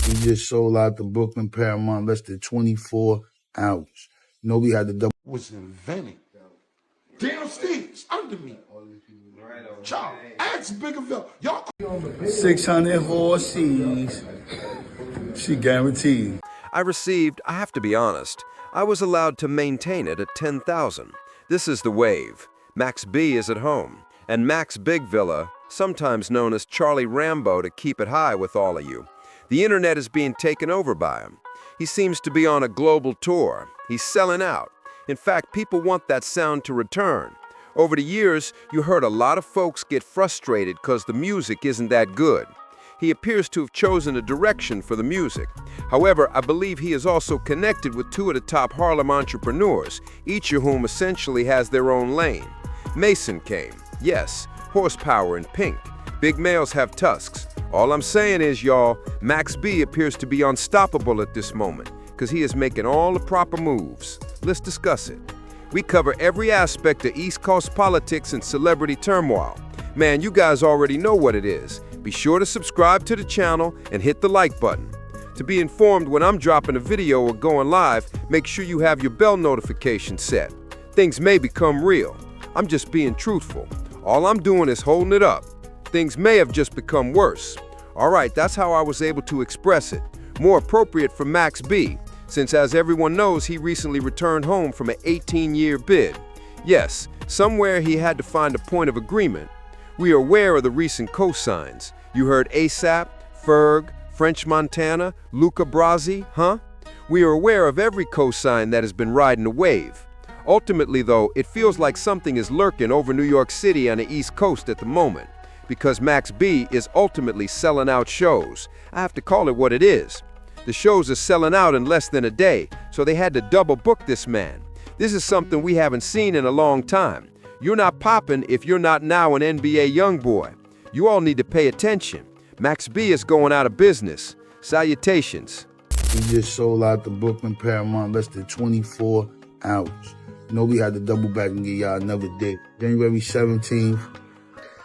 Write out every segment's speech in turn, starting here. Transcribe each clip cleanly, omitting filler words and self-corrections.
We just sold out the Brooklyn Paramount less than 24 hours. You know, we had the double. Was invented downstairs under me. Child, ask Biggerville. Y'all 600 horses. She guaranteed. I have to be honest, I was allowed to maintain it at 10,000. This is the wave. Max B is at home, and Max Big Villa, sometimes known as Charlie Rambo to keep it high with all of you. The internet is being taken over by him. He seems to be on a global tour. He's selling out. In fact, people want that sound to return. Over the years, you heard a lot of folks get frustrated because the music isn't that good. He appears to have chosen a direction for the music. However, I believe he is also connected with two of the top Harlem entrepreneurs, each of whom essentially has their own lane. Mason came. Yes, horsepower and pink. Big males have tusks. All I'm saying is, y'all, Max B appears to be unstoppable at this moment because he is making all the proper moves. Let's discuss it. We cover every aspect of East Coast politics and celebrity turmoil. Man, you guys already know what it is. Be sure to subscribe to the channel and hit the like button. To be informed when I'm dropping a video or going live, make sure you have your bell notification set. Things may become real. I'm just being truthful. All I'm doing is holding it up. Things may have just become worse. All right, that's how I was able to express it. More appropriate for Max B, since as everyone knows, he recently returned home from an 18-year bid. Yes, somewhere he had to find a point of agreement. We are aware of the recent cosigns. You heard ASAP, Ferg, French Montana, Luca Brasi, huh? We are aware of every cosign that has been riding a wave. Ultimately, though, it feels like something is lurking over New York City on the East Coast at the moment, because Max B is ultimately selling out shows. I have to call it what it is. The shows are selling out in less than a day, so they had to double book this man. This is something we haven't seen in a long time. You're not popping if you're not now an NBA young boy. You all need to pay attention. Max B is going out of business. Salutations. We just sold out the Brooklyn Paramount less than 24 hours. You know, we had to double back and give y'all another day. January 17th,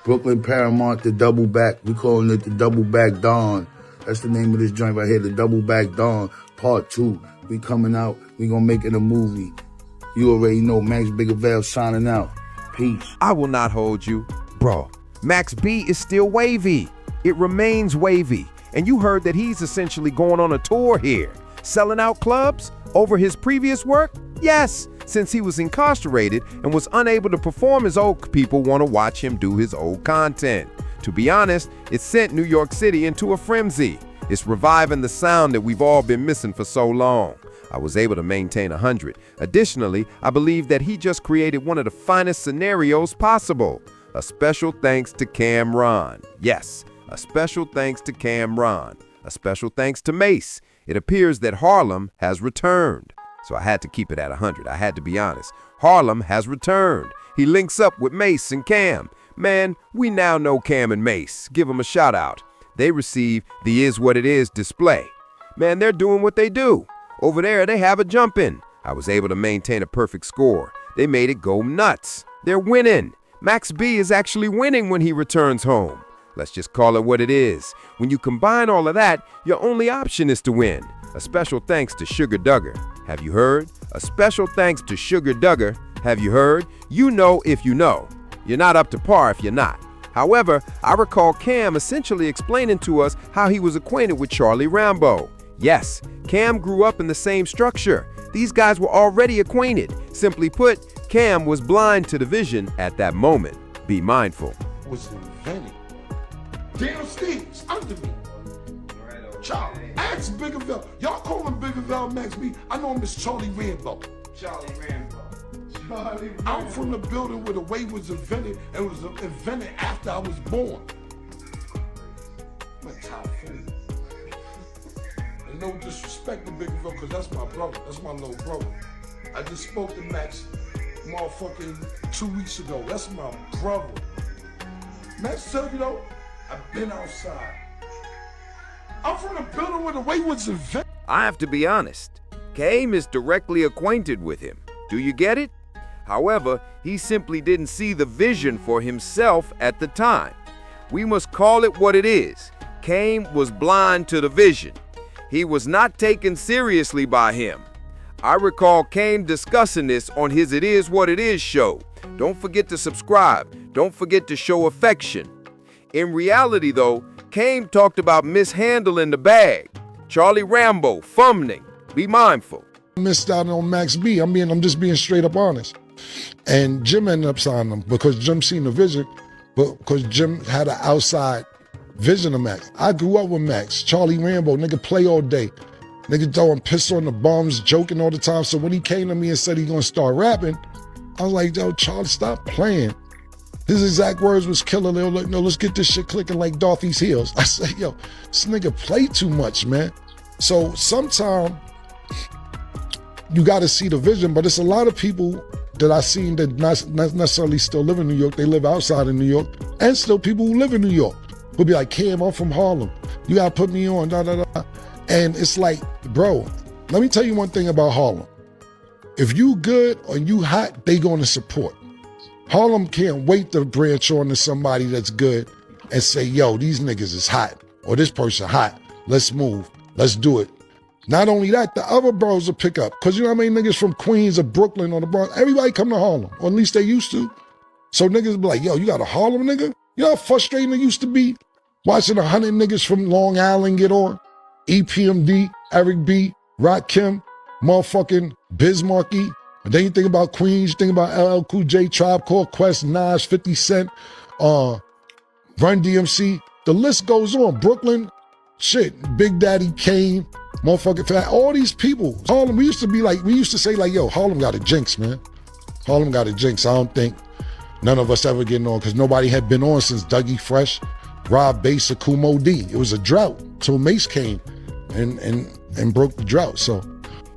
Brooklyn Paramount, the double back. We calling it the double back dawn. That's the name of this joint right here, the double back dawn, part 2. We coming out, we gonna make it a movie. You already know, Max Biggerville signing out. Peace. I will not hold you. Bro, Max B is still wavy. It remains wavy. And you heard that he's essentially going on a tour here, selling out clubs over his previous work? Yes, since he was incarcerated and was unable to perform his old, people want to watch him do his old content. To be honest, it sent New York City into a frenzy. It's reviving the sound that we've all been missing for so long. I was able to maintain 100. Additionally, I believe that he just created one of the finest scenarios possible. A special thanks to Cameron. Yes, a special thanks to Cameron. A special thanks to Mase. It appears that Harlem has returned. So I had to keep it at 100. I had to be honest. Harlem has returned. He links up with Mase and Cam. Man, we now know Cam and Mase. Give them a shout out. They receive the Is What It Is display. Man, they're doing what they do. Over there, they have a jump in. I was able to maintain a perfect score. They made it go nuts. They're winning. Max B is actually winning when he returns home. Let's just call it what it is. When you combine all of that, your only option is to win. A special thanks to Sugar Duggar. Have you heard? A special thanks to Sugar Duggar. Have you heard? You know if you know. You're not up to par if you're not. However, I recall Cam essentially explaining to us how he was acquainted with Charlie Rambo. Yes, Cam grew up in the same structure. These guys were already acquainted. Simply put, Cam was blind to the vision at that moment. Be mindful. Was invented downstairs under me. Child, ask Biggerville. Y'all call him Biggerville Max B. I know him as Charlie Rambo. Charlie Rambo. I'm from the building where the way was invented and was invented after I was born. I'm a top fool. And no disrespect to Biggerville, because that's my brother. That's my little brother. I just spoke to Max motherfucking 2 weeks ago. That's my brother. Max tell you though, I've been outside. I'm from the building where the way was invented. I have to be honest. Cam is directly acquainted with him. Do you get it? However, he simply didn't see the vision for himself at the time. We must call it what it is. Cam was blind to the vision. he was not taken seriously by him. I recall Kane discussing this on his It Is What It Is show. Don't forget to subscribe. Don't forget to show affection. In reality, though, Kane talked about mishandling the bag. Charlie Rambo, fumbling. Be mindful. Missed out on Max B. I'm just being straight up honest. And Jim ended up signing him because Jim seen the vision, but because Jim had an outside vision of Max. I grew up with Max. Charlie Rambo, nigga play all day. Nigga throwing piss on the bums, joking all the time. So when he came to me and said he gonna start rapping, I was like, yo, Charlie, stop playing. His exact words was killer. They were like, no, let's get this shit clicking like Dorothy's heels. I said, yo, this nigga play too much, man. So sometimes you gotta see the vision, but it's a lot of people that I seen that not necessarily still live in New York. They live outside of New York, and still people who live in New York will be like, Cam, I'm from Harlem. You gotta put me on, da, da, da. And it's like, bro, let me tell you one thing about Harlem. If you good or you hot, they gonna support. Harlem can't wait to branch on to somebody that's good and say, yo, these niggas is hot, or this person hot. Let's move, let's do it. Not only that, the other bros will pick up. Cause you know how many niggas from Queens or Brooklyn or the Bronx, everybody come to Harlem, or at least they used to. So niggas be like, yo, you got a Harlem nigga? You know how frustrating it used to be watching 100 niggas from Long Island get on? EPMD, Eric B, Rakim, motherfucking Bismarcky. And then you think about Queens, you think about LL Cool J, Tribe Called Quest, Nas, 50 Cent, Run DMC. The list goes on. Brooklyn, shit, Big Daddy Kane, motherfucking fat, all these people. Harlem, we used to say like, yo, Harlem got a jinx, man. Harlem got a jinx. I don't think none of us ever getting on because nobody had been on since Dougie Fresh, Rob Bass, or Kumo D. It was a drought till Mase came and broke the drought, so.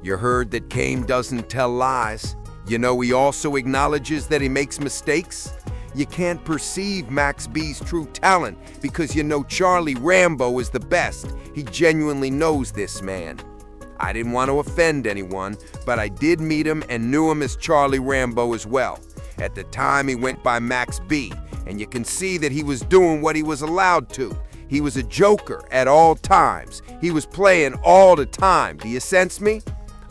You heard that Kane doesn't tell lies. You know he also acknowledges that he makes mistakes. You can't perceive Max B's true talent because you know Charlie Rambo is the best. He genuinely knows this man. I didn't want to offend anyone, but I did meet him and knew him as Charlie Rambo as well. At the time he went by Max B, and you can see that he was doing what he was allowed to. He was a joker at all times. He was playing all the time. Do you sense me?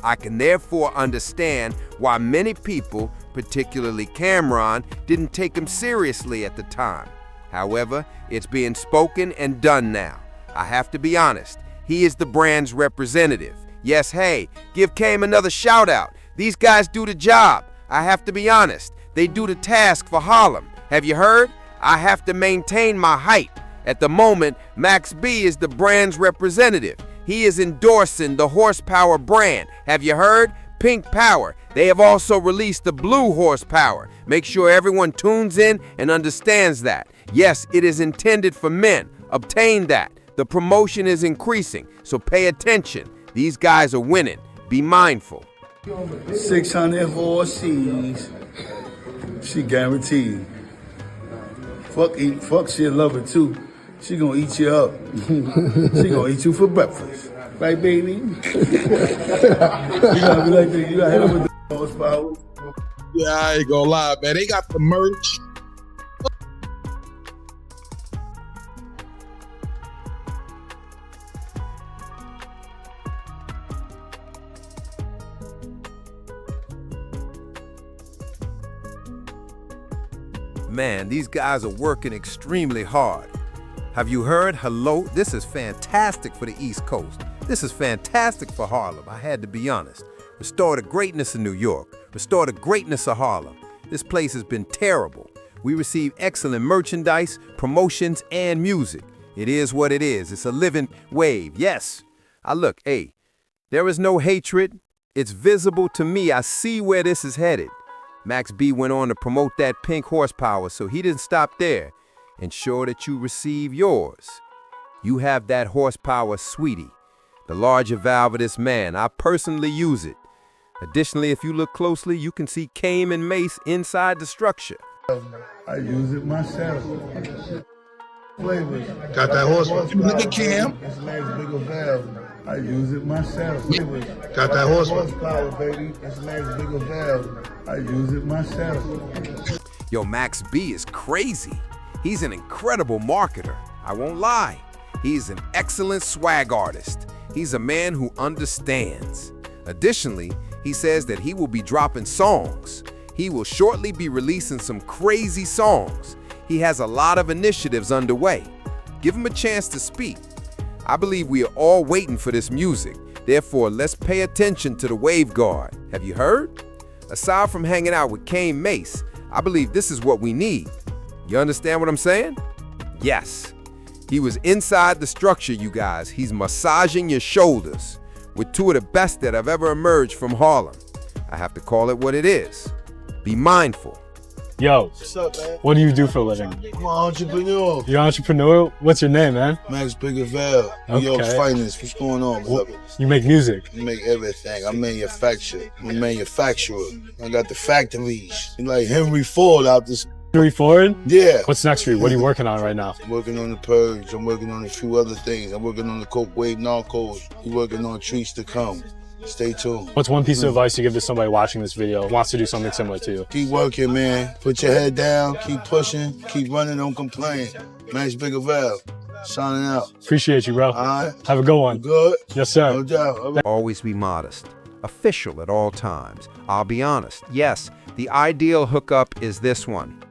I can therefore understand why many people, particularly Cameron, didn't take him seriously at the time. However, it's being spoken and done now. I have to be honest, he is the brand's representative. Yes, hey, give Cam another shout out. These guys do the job. I have to be honest, they do the task for Harlem. Have you heard? I have to maintain my height. At the moment, Max B is the brand's representative. He is endorsing the Horsepower brand. Have you heard? Pink Power. They have also released the Blue Horsepower. Make sure everyone tunes in and understands that. Yes, it is intended for men. Obtain that. The promotion is increasing, so pay attention. These guys are winning. Be mindful. 600 horses. She guaranteed. Fuck, she'll love it too. She gonna eat you up. She gonna eat you for breakfast. Right, baby? You gotta be like this. You gotta hit her with the horsepower. Yeah, I ain't gonna lie, man. They got the merch. Man, these guys are working extremely hard. Have you heard? Hello? This is fantastic for the East Coast. This is fantastic for Harlem, I had to be honest. Restore the greatness of New York. Restore the greatness of Harlem. This place has been terrible. We receive excellent merchandise, promotions, and music. It is what it is. It's a living wave. Yes. Look, hey, there is no hatred. It's visible to me. I see where this is headed. Max B went on to promote that Pink Horsepower, so he didn't stop there. Ensure that you receive yours. You have that horsepower, sweetie. The larger valve of this man, I personally use it. Additionally, if you look closely, you can see Kane and Mase inside the structure. I use it myself. Flavors. Got that horsepower. Look at Cam. It's Max bigger valve. I use it myself. Flavors. Got that horsepower. Horsepower, baby. It's Max bigger valve. I use it myself. Yo, Max B is crazy. He's an incredible marketer. I won't lie. He's an excellent swag artist. He's a man who understands. Additionally, he says that he will be dropping songs. He will shortly be releasing some crazy songs. He has a lot of initiatives underway. Give him a chance to speak. I believe we are all waiting for this music. Therefore, let's pay attention to the Wave Guard. Have you heard? Aside from hanging out with Mase, I believe this is what we need. You understand what I'm saying? Yes. He was inside the structure, you guys. He's massaging your shoulders with two of the best that have ever emerged from Harlem. I have to call it what it is. Be mindful. Yo, What's up, man? what do you do for a living? I'm an entrepreneur. You're an entrepreneur? What's your name, man? Max Biggerville, New York's Okay. finest. What's going on, beloved? You make music. I make everything. I manufacture. I'm a manufacturer. I got the factories. Like Henry Ford out this. Henry Ford? Yeah. What's next for you? What are you working on right now? I'm working on the purge. I'm working on a few other things. I'm working on the coke wave narcos. I'm working on treats to come. Stay tuned. What's one piece of advice you give to somebody watching this video who wants to do something similar to you? Keep working, man. Put your head down. Keep pushing. Keep running. Don't complain. Max Biggerville, signing out. Appreciate you, bro. All right. Have a good one. Good. Yes, sir. No doubt. All right. Always be modest. Official at all times. I'll be honest. Yes, the ideal hookup is this one.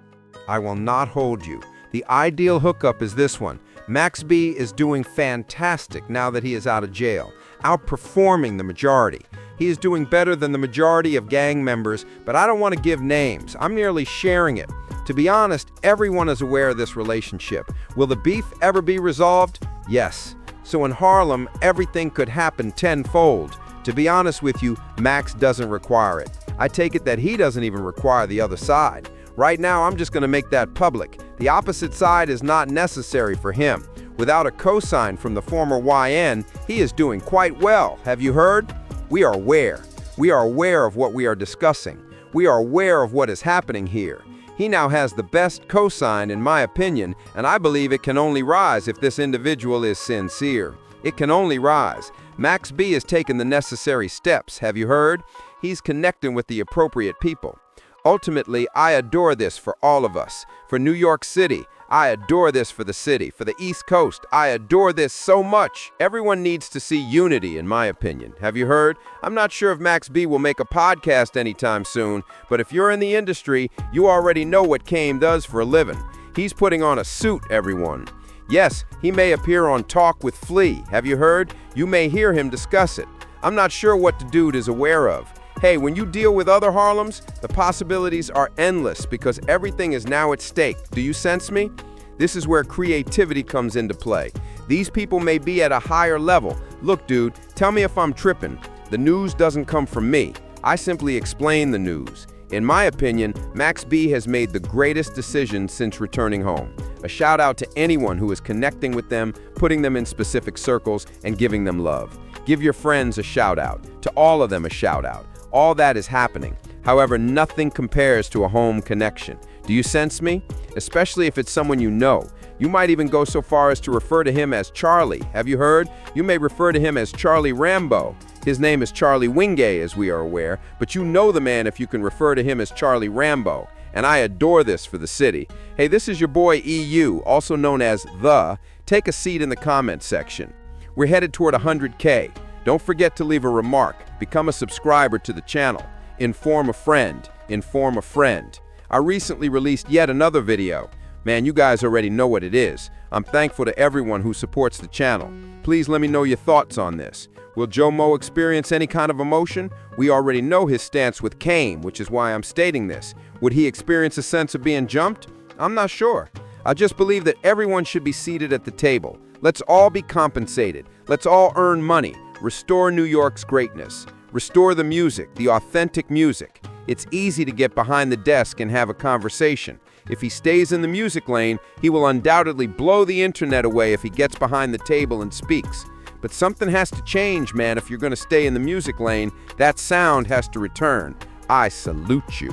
I will not hold you. The ideal hookup is this one. Max B is doing fantastic now that he is out of jail, outperforming the majority. He is doing better than the majority of gang members, but I don't want to give names. I'm merely sharing it. To be honest, everyone is aware of this relationship. Will the beef ever be resolved? Yes. So in Harlem, everything could happen tenfold. To be honest with you, Max doesn't require it. I take it that he doesn't even require the other side. Right now, I'm just going to make that public. The opposite side is not necessary for him. Without a cosign from the former YN, he is doing quite well. Have you heard? We are aware. We are aware of what we are discussing. We are aware of what is happening here. He now has the best cosign, in my opinion, and I believe it can only rise if this individual is sincere. It can only rise. Max B has taken the necessary steps. Have you heard? He's connecting with the appropriate people. Ultimately, I adore this for all of us. For New York City, I adore this for the city. For the East Coast, I adore this so much. Everyone needs to see unity, in my opinion. Have you heard? I'm not sure if Max B will make a podcast anytime soon, but if you're in the industry, you already know what Kame does for a living. He's putting on a suit, everyone. Yes, he may appear on Talk with Flea. Have you heard? You may hear him discuss it. I'm not sure what the dude is aware of. Hey, when you deal with other Harlems, the possibilities are endless because everything is now at stake. Do you sense me? This is where creativity comes into play. These people may be at a higher level. Look, dude, tell me if I'm tripping. The news doesn't come from me. I simply explain the news. In my opinion, Max B has made the greatest decision since returning home. A shout out to anyone who is connecting with them, putting them in specific circles, and giving them love. Give your friends a shout out. To all of them a shout out. All that is happening. However, nothing compares to a home connection. Do you sense me? Especially if it's someone you know. You might even go so far as to refer to him as Charlie. Have you heard? You may refer to him as Charlie Rambo. His name is Charlie Wingay, as we are aware, but you know the man if you can refer to him as Charlie Rambo. And I adore this for the city. Hey, this is your boy EU, also known as The. Take a seat in the comments section. We're headed toward 100K. Don't forget to leave a remark. Become a subscriber to the channel. Inform a friend. Inform a friend. I recently released yet another video. Man, you guys already know what it is. I'm thankful to everyone who supports the channel. Please let me know your thoughts on this. Will Joe Mo experience any kind of emotion? We already know his stance with Kame, which is why I'm stating this. Would he experience a sense of being jumped? I'm not sure. I just believe that everyone should be seated at the table. Let's all be compensated. Let's all earn money. Restore New York's greatness. Restore the music, the authentic music. It's easy to get behind the desk and have a conversation. If he stays in the music lane, he will undoubtedly blow the internet away if he gets behind the table and speaks. But something has to change, man, if you're going to stay in the music lane. That sound has to return. I salute you.